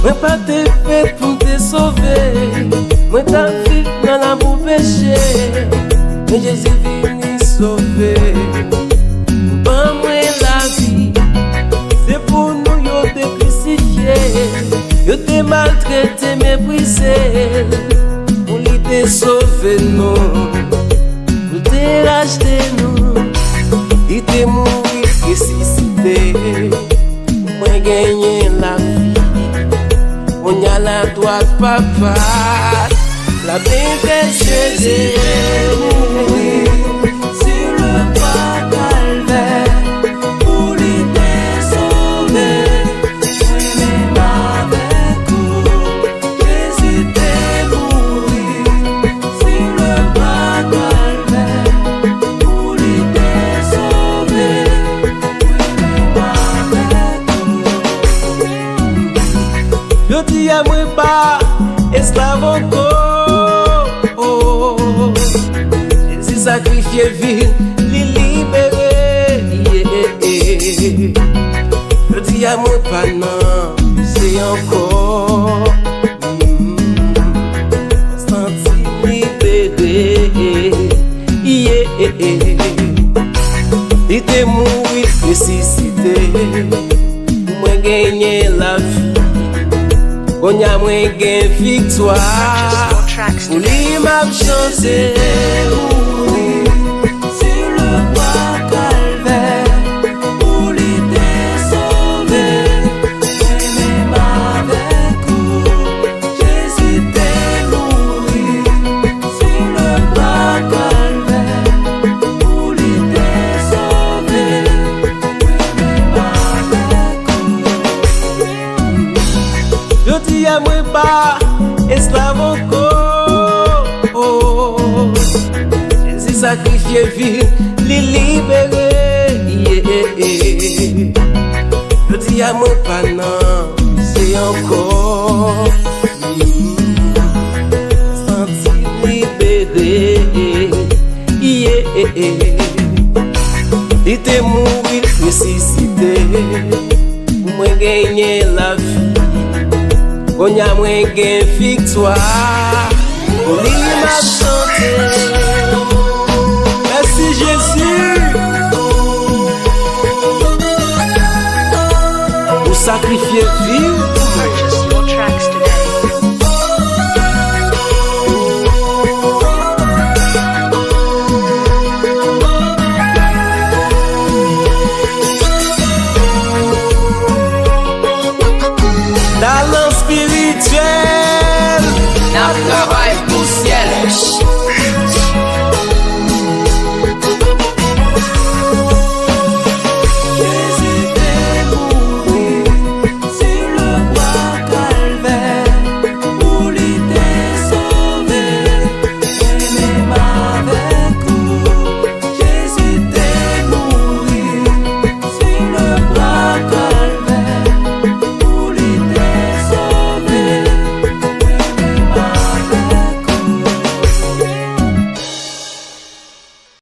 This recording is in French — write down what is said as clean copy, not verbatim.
Moi pas te fait pour te sauver. Moi t'as vécu dans l'amour péché. Mais Jésus venu sauver. Pas moi la vie. C'est pour nous yo te crucifié. Yo te maltraité, méprisé. Pour lui te sauver nous. Pour te racheter nous. Il te mourir, ressuscité. Moi gagner la vie. On y a la droite, papa. La bénédiction de mourir sur le croix calvaire pour lui te sauver. Même avec vous, Jésus t'est mourir sur le croix calvaire pour lui te sauver. Je dis à moi pas esclave encore. Jésus sacrifié vie, li libéré. Je dis à moi pas non, c'est encore. Senti libéré. Il était mort, ressuscité. Moi gagner la vie. On y a moins gain victoire. Pour lui m'a chanté. Sur le croix calvaire. Pour lui te sauver. Même avec vous, Jésus t'est mourir. Sur le croix calvaire. Pour lui te sauver. Même avec vous. Je dis à moi pas esclave encore. Jésus sacrifié vie, li libéré. Je dis à moi pas non, c'est encore. Senti libéré. Il était mort, ressuscité. Moi gagner la vie. On y a moins gain victoire. Pour lui m'a chanté. Merci Jésus. Pour sacrifier vie. Purchase your tracks today. Talent spirituel. N'a travail pour ciel.